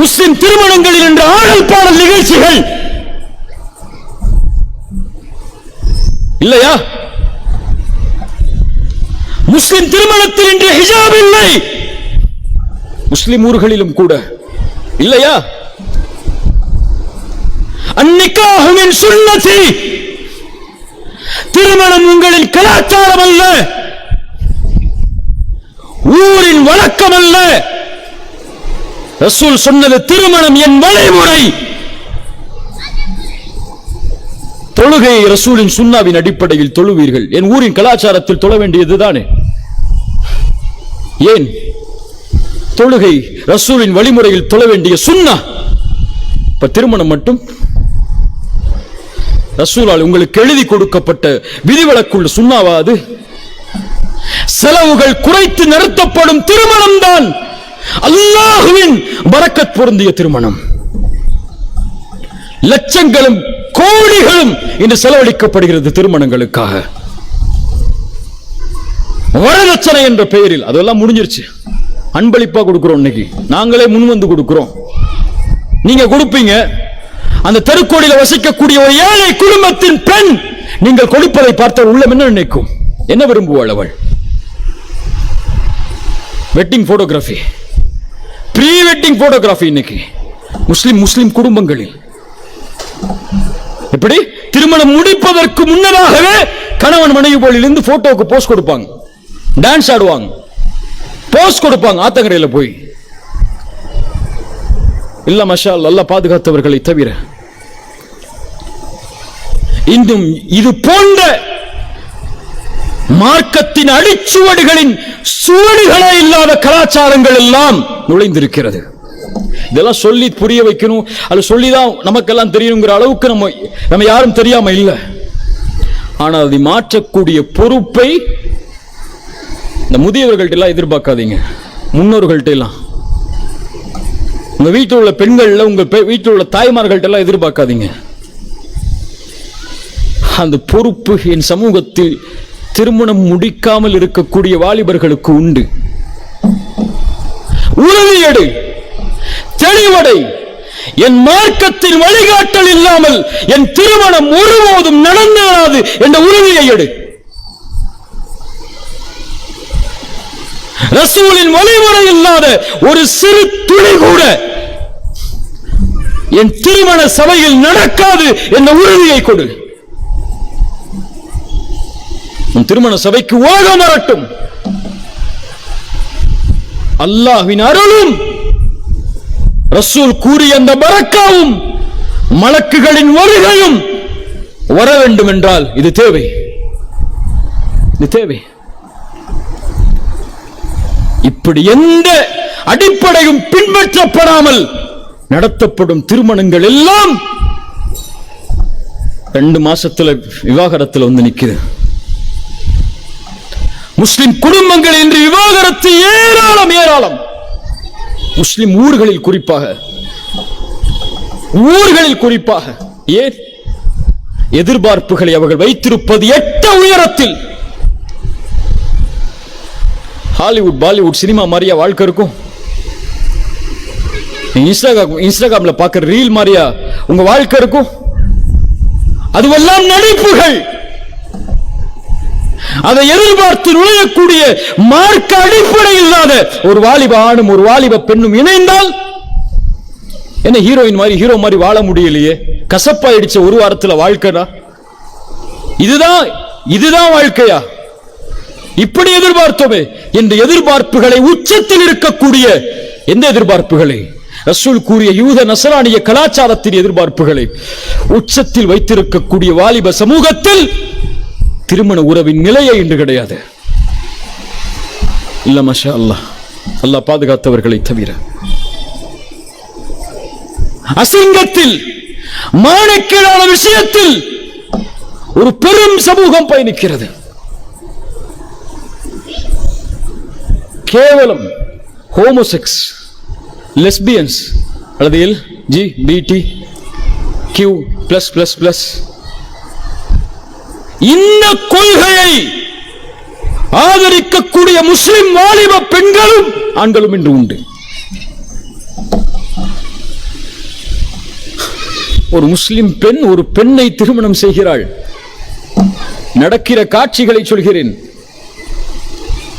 முஸ்லிம் திருமணங்களில் என்ற ஆடல் பாடல் நிகழ்ச்சிகள் இல்லையா? முஸ்லிம் திருமணத்தில் இன்று ஹிஜாப் இல்லை, முஸ்லிம் ஊர்களிலும் கூட இல்லையா? அன்னிக்காஹு மின் சுன்னதி, திருமணம் உங்களின் கலாச்சாரம் அல்ல, ஊரின் வழக்கம் அல்ல. ரசூல் சொன்னது திருமணம் என் வழிமுறை. தொழுகையை ரசூலின் சுன்னாவின் அடிப்படையில் தொழுவீர்கள். என் ஊரின் கலாச்சாரத்தில் தொழ வேண்டியதுதானே? ஏன் தொழுகை ரசூலின் வழிமுறையில் தொழ வேண்டிய சுன்னா? இப்ப திருமணம் மட்டும் ரசூலால் உங்களுக்கு எழுதி கொடுக்கப்பட்ட விதிவிலக்குள்ள சுன்னாவா? அது செலவுகள் குறைத்து நிறுத்தப்படும் திருமணம் தான் அல்லாஹ்வின் பரக்கத் பொருந்திய திருமணம். லட்சங்களும் கோடிகளும் இன்று செலவழிக்கப்படுகிறது திருமணங்களுக்காக, வரதட்சணை என்ற பெயரில். அதெல்லாம் முடிஞ்சிருச்சு. அன்பளிப்பா கொடுக்கிறோம். இன்னைக்கு நாங்களே முன் வந்து கொடுக்கிறோம். நீங்க கொடுப்பீங்க. அந்த தெருக்கோடியில் வசிக்கக்கூடிய ஒரு ஏழை குடும்பத்தின் பெண் நீங்கள் கொடுப்பதை பார்த்த உள்ளம் என்ன நினைக்கும்? என்ன விரும்புவாள் அவள்? Wedding photography, pre wedding photography. இன்னைக்கு முஸ்லிம் குடும்பங்களில் எப்படி திருமணம் முடிப்பதற்கு முன்னதாகவே கணவன் மனைவி போலில் இருந்து போட்டோவுக்கு போஸ்ட் கொடுப்பாங்க, டான்ஸ் ஆடுவாங்க, போஸ்ட் கொடுப்பாங்க ஆத்தங்கரையில் போய். இல்ல மஷா அல்லாஹ் பாதுகாத்தவர்களை தவிர இன்னும் இது போன்ற மார்க்கத்தின் அடிச்சுவடுகளின் சுவடுகளே இல்லாத கலாச்சாரங்கள் எல்லாம் நுழைந்திருக்கிறது. இதெல்லாம் சொல்லி புரிய வைக்கணும், அது சொல்லிதான் நமக்கெல்லாம் தெரியணுங்கிற அளவுக்கு நம்ம யாரும் தெரியாம இல்லை. ஆனால் அதை மாற்றக்கூடிய பொறுப்பை இந்த முதியவர்கள்ட்ட எல்லாம் எதிர்பார்க்காதீங்க. முன்னோர்கள்ட்ட எல்லாம், உங்க வீட்டில் உள்ள பெண்கள்ல, உங்க வீட்டில் உள்ள தாய்மார்கள்ட்ட எல்லாம் எதிர்பார்க்காதீங்க. அந்த பொறுப்பு என் சமூகத்தில் திருமணம் முடிக்காமல் இருக்கக்கூடிய வாலிபர்களுக்கு உண்டு. உறுதியெடு, தெளிவடை. என் மார்க்கத்தின் வழிகாட்டல் இல்லாமல் என் திருமணம் ஒருபோதும் நடந்தேறாது என்ற உறுதியை எடு. ரசூலின் வழிமுறை இல்லாத ஒரு சிறு துளி கூட என் திருமண சபையில் நடக்காது என்ற உறுதியை கொடு. திருமண சபைக்கு உலகம் வரட்டும். அல்லாஹ்வின் அருளும் ரசூல் கூறிய அந்த பரக்காவும் மலக்குகளின் வருகையும் வர வேண்டும் என்றால் இது தேவை. இது தேவை. இப்படி எந்த அடிப்படையும் பின்பற்றப்படாமல் நடத்தப்படும் திருமணங்கள் எல்லாம் 2 மாசத்துல விவாகரத்தில் வந்து நிக்குது. முஸ்லிம் குடும்பங்கள் இன்று விவாகரத்து ஏராளம் ஏராளம். முஸ்லிம் ஊர்களில் குறிப்பாக ஏன் எதிர்பார்ப்புகளை அவர்கள் வைத்திருப்பது எட்ட உயரத்தில். ஹாலிவுட் பாலிவுட் சினிமா மாதிரியா வாழ்க்கை இருக்கும்? இன்ஸ்டாகிராம்ல பார்க்கிற ரீல் மாதிரியா உங்க வாழ்க்கை இருக்கும்? அதுவெல்லாம் நடிப்புகள். அதை எதிர்பார்த்து நுழையக்கூடிய மார்க்க அடிப்படை இல்லாத ஒரு வாலிப ஆணும் ஒரு வாலிப பெண்ணும் இணைந்தால் என்ன ஹீரோயின் மாதிரி ஹீரோ மாதிரி வாழ முடியலையே, கசப்பாயிடுச்ச ஒரு வாரத்துல வாழ்க்கைனா? இதுதான் வாழ்க்கையா? இப்படி எதிர்பார்த்தோமே என்ற எதிர்பார்ப்புகளை உச்சத்தில் இருக்கக்கூடிய எந்த எதிர்பார்ப்புகளை? ரசூல் கூறிய யூத நசரானிய கலாச்சாரத்தின் எதிர்பார்ப்புகளை உச்சத்தில் வைத்திருக்கக்கூடிய வாலிப சமூகத்தில் திருமண உறவின் நிலையை இன்று கிடையாது. இல்ல மஷா அல்லாஹ், அல்லாஹ் பாதுகாத்தவர்களை தவிர. அசிங்கத்தில் மானக்கேடான விஷயத்தில் ஒரு பெரும் சமூகம் பயணிக்கிறது. கேவலம் ஹோமோசெக்ஸ், லெஸ்பியன்ஸ் அல்லது LGBTQ+++ இந்த கொள்கையை ஆதரிக்கக்கூடிய முஸ்லிம் வாலிப பெண்களும் ஆண்களும் இன்று உண்டு. ஒரு முஸ்லிம் பெண் ஒரு பெண்ணை திருமணம் செய்கிறாள். நடக்கிற காட்சிகளை சொல்கிறேன்.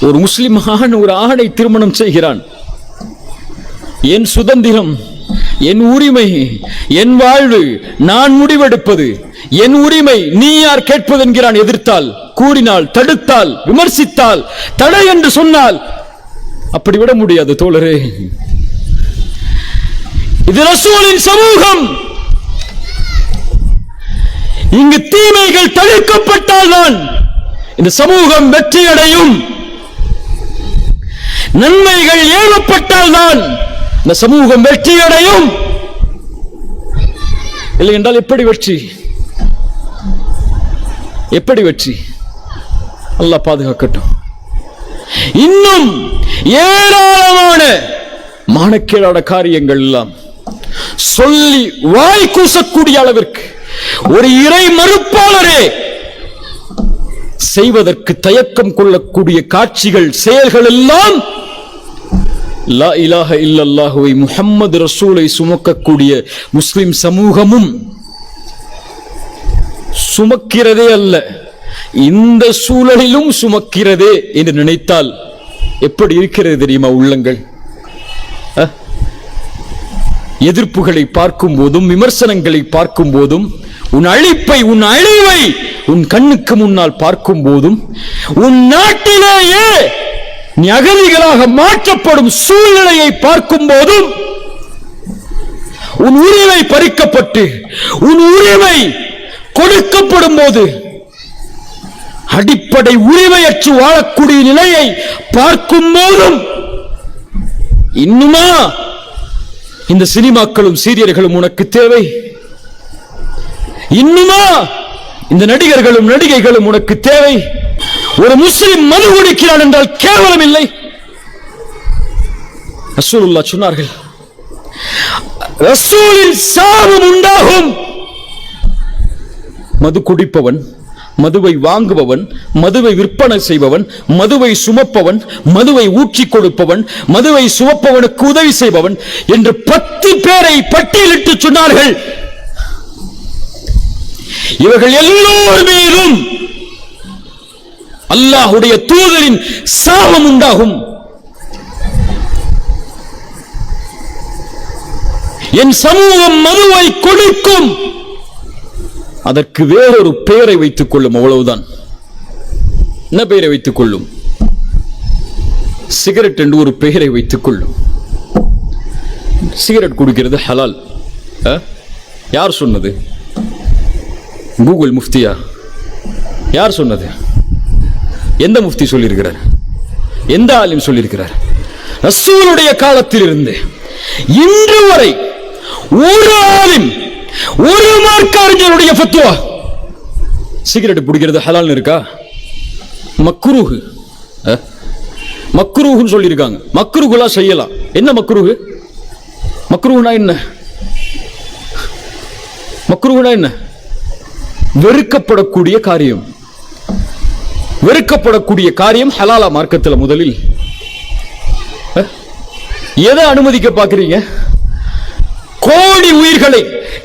ஒரு முஸ்லிம் ஆண் ஒரு ஆணை திருமணம் செய்கிறான். என் சுதந்திரம், என் உரிமை, என் வாழ்வு, நான் முடிவெடுப்பது, என் உரிமை, நீ யார் கேட்பது என்கிறான். எதிர்த்தால், கூறினால், தடுத்தால், விமர்சித்தால், தடை என்று சொன்னால் அப்படி விட முடியாது தோழரே. இது ரசூலின் சமூகம். இங்கு தீமைகள் தவிர்க்கப்பட்டால் தான் இந்த சமூகம் வெற்றியடையும். நன்மைகள் ஏவப்பட்டால் தான் இந்த சமூகம் வெற்றியடையும். இல்லை என்றால் எப்படி வெற்றி? எப்படி வெற்றி? அல்லாஹ் பாதுகாக்கட்டும். இன்னும் ஏராளமான மானக்கேடான காரியங்கள் எல்லாம் சொல்லி வாய் கூசக்கூடிய அளவிற்கு ஒரு இறை மறுப்பாளரே செய்வதற்கு தயக்கம் கொள்ளக்கூடிய காட்சிகள், செயல்கள் எல்லாம் லா இலாஹ இல்லல்லாஹுவை முஹம்மது ரசூலை சுமக்கக்கூடிய முஸ்லிம் சமூகமும் சுமக்கிறதே அல்ல, இந்த சூழலிலும் சுமக்கிறதே என்று நினைத்தால் எப்படி இருக்கிறது தெரியுமா உள்ளங்கள்? எதிர்ப்புகளை பார்க்கும் போதும் விமர்சனங்களை பார்க்கும் போதும் உன் அழிப்பை, உன் அழிவை உன் கண்ணுக்கு முன்னால் பார்க்கும் போதும் உன் நாட்டிலேயே நீ அகதிகளாக மாற்றப்படும் சூழ்நிலையை பார்க்கும் போதும் உன் உரிமை பறிக்கப்பட்டு உன் உரிமை கொடுக்கப்படும் போது அடிப்படை உரிமையற்று வாழக்கூடிய நிலையை பார்க்கும் போதும் இன்னுமா இந்த சினிமாக்களும் சீரியர்களும் உனக்கு தேவை? இன்னுமா இந்த நடிகர்களும் நடிகைகளும் உனக்கு தேவை? ஒரு முஸ்லிம் மது குடிக்கிறான் என்றால் கேவலம் இல்லை. ரசூலுல்லாஹ் சொன்னார்கள், ரசூலின் சாபம் உண்டாகும். மது குடிப்பவன், மதுவை வாங்குபவன், மதுவை விற்பனை செய்பவன், மதுவை சுமப்பவன், மதுவை ஊற்றி கொடுப்பவன், மதுவை சுமப்பவனுக்கு உதவி செய்பவன் என்று 10 பேரை பட்டியலிட்டு சொன்னார்கள். இவர்கள் எல்லோர் மீதும் அல்லாஹ்வுடைய தூதரின் சாபம் உண்டாகும். என் சமூகம் மதுவை கொடுக்கும், அதற்கு வேறொரு பெயரை வைத்துக் கொள்ளும், அவ்வளவுதான். என்ன பெயரை வைத்துக் கொள்ளும்? சிகரெட் என்று ஒரு பெயரை வைத்துக் கொள்ளும். சிகரெட் குடிக்கிறது ஹலால். யார் சொன்னது? கூகுள் முஃப்தியா? யார் சொன்னது? எந்த முஃப்தி சொல்லியிருக்கிறார்? எந்த ஆலிம் சொல்லியிருக்கிறார்? ரசூலுடைய காலத்தில் இருந்து இன்று வரை ஒரு ஆலிம், ஒரு மார்க்க அறிஞருடைய ஃபத்வா சிகரெட் பிடிக்கிறது ஹலால்னு இருக்கா? மக்ரூஹ், மக்ரூஹ்னு சொல்லியிருக்காங்க. மக்ரூஹ்லாம் செய்யலாம். என்ன மக்ரூஹ்? மக்ரூஹ்னா என்ன? மக்ரூஹ்னா என்ன? வெறுக்கப்படக்கூடிய காரியம். வெறுக்கப்படக்கூடிய காரியம் ஹலாலா மார்க்கத்தில்? முதலில் எதை அனுமதிக்க பார்க்கிறீங்க? கோடி உயிர்களை,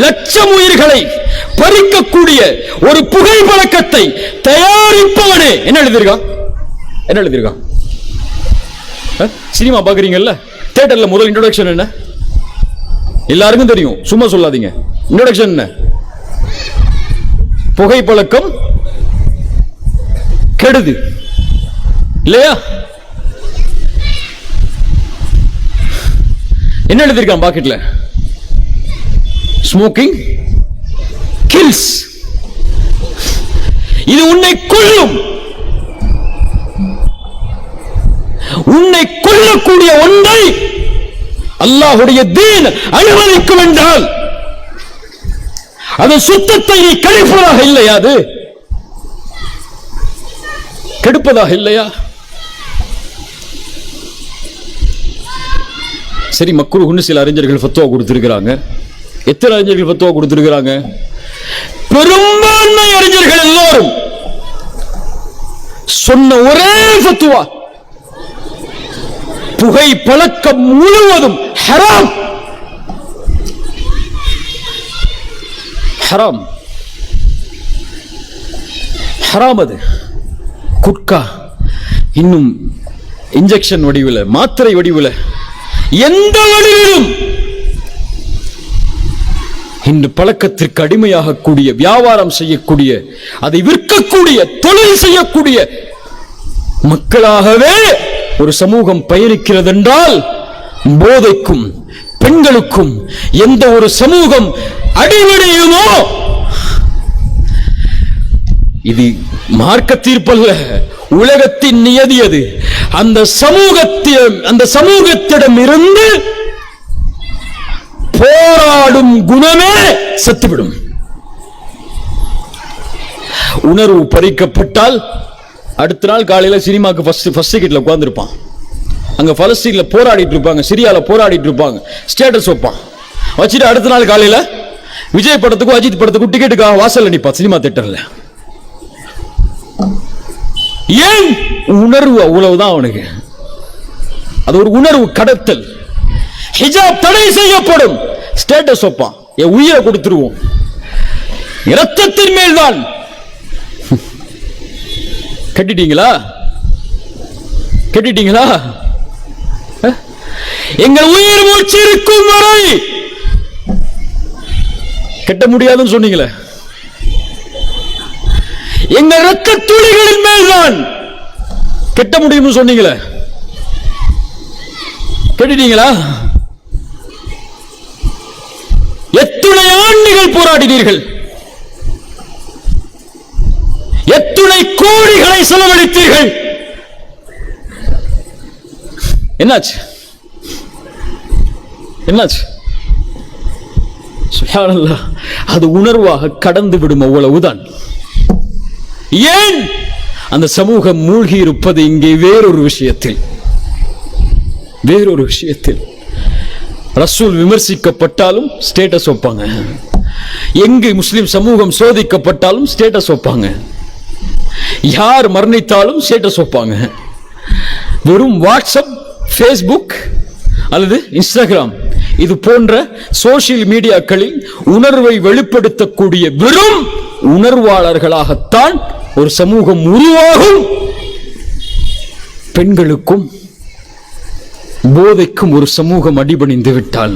லட்சம் உயிர்களை பறிக்கக்கூடிய ஒரு புகை பழக்கத்தை தயாரிப்பவனே என்ன எழுதியிருக்கான்? என்ன எழுதியிருக்கான்? சினிமா பாக்குறீங்கல்ல, தியேட்டர்ல முதல் இன்ட்ரோடக்ஷன் என்ன? எல்லாருக்கும் தெரியும், சும்மா சொல்லாதீங்க. இன்ட்ரோடக்ஷன் என்ன? புகை பழக்கம் கெடுது இல்லையா? என்ன எழுதியிருக்கான் பாக்கெட்ல? Smoking kills. இது உன்னை கொல்லும். உன்னை கொல்லக்கூடிய ஒன்றை அல்லாஹ்வுடைய தீன் அனுமதிக்கும் என்றால் அது சுத்தத்தை நீ கழிப்பதாக இல்லையா? அது கெடுப்பதாக இல்லையா? சரி, மக்ரூஹ்னு சில அறிஞர்கள் ஃபத்வா கொடுத்திருக்கிறாங்க. எத்தனை அறிஞர்கள் ஃபத்வா கொடுத்திருக்கிறாங்க? பெரும்பான்மை அறிஞர்கள் எல்லோரும் சொன்ன ஒரே ஃபத்வா, புகை பழக்கம் முழுவதும் ஹராம். ஹராம், ஹராம். அது குட்கா, இன்னும் இன்ஜெக்ஷன் வடிவில், மாத்திரை வடிவில், எந்த வடிவிலும் இன்று பழக்கத்திற்கு அடிமையாகக்கூடிய, வியாபாரம் செய்யக்கூடிய, அதை விற்கக்கூடிய, தொழில் செய்யக்கூடிய மக்களாகவே ஒரு சமூகம் பயணிக்கிறது என்றால், போதைக்கும் பெண்களுக்கும் எந்த ஒரு சமூகம் அடிபடையுமோ, இது மார்க்க தீர்ப்பல்ல, உலகத்தின் நியதி அது. அந்த சமூகத்திடம் இருந்து போராடும் குணமே செத்துவிடும். உணர்வு பறிக்கப்பட்டால் அடுத்த நாள் காலையில சினிமாக்கு ஃபர்ஸ்ட் டிக்கெட்ல உட்கார்ந்துருப்பான். அங்க பலஸ்தீன்ல போராடிட்டு இருப்பாங்க, சிரியால போராடிட்டு இருப்பாங்க, ஸ்டேட்டஸ் வைப்பான். வச்சுட்டு அடுத்த நாள் காலையில விஜய் படத்துக்கும் அஜித் படத்துக்கும் டிக்கெட்டுக்காக வாசல்ல நிப்பான் சினிமா தியேட்டர்ல. ஏன்? உணர்வு அவ்வளவுதான் அவனுக்கு. அது ஒரு உணர்வு கடத்தல். ஹிஜாப் தடை செய்யப்படும், ஸ்டேட்டஸ் வைப்பான், என் உயிரை கொடுத்துருவோம், இரத்தத்தின் மேல் தான். கட்டிட்டீங்களா? கட்டிட்டீங்களா? எங்கள் உயிர் மூச்சு இருக்கும் வரை கட்ட முடியாதுன்னு சொன்னீங்களே, எங்கள் இரத்த துளிகளின் மேல்தான் கட்ட முடியும்னு சொன்னீங்களே, கட்டிட்டீங்களா? எத்துணை ஆண்டுகள் போராடினீர்கள், எத்துணை கோடிகளை செலவழித்தீர்கள், என்னாச்சு? என்னாச்சு? சுப்ஹானல்லாஹ். அது உணர்வாக கடந்து விடும், அவ்வளவுதான். ஏன்? அந்த சமூகம் மூழ்கி இருப்பது இங்கே வேறொரு விஷயத்தில், வேறொரு விஷயத்தில். ரசூல் விமர்சிக்கப்பட்டாலும் ஸ்டேட்டஸ் வைப்பாங்க, எங்கு முஸ்லிம் சமூகம் சோதிக்கப்பட்டாலும் ஸ்டேட்டஸ் வைப்பாங்க, யார் மரணித்தாலும் ஸ்டேட்டஸ் வைப்பாங்க. வெறும் வாட்ஸ்அப், ஃபேஸ்புக் அல்லது இன்ஸ்டாகிராம் இது போன்ற சோசியல் மீடியாக்களில் உணர்வை வெளிப்படுத்தக்கூடிய வெறும் உணர்வாளர்களாகத்தான் ஒரு சமூகம் உருவாகும். பெண்களுக்கும் போதைக்கும் ஒரு சமூகம் அடிபணிந்து விட்டால்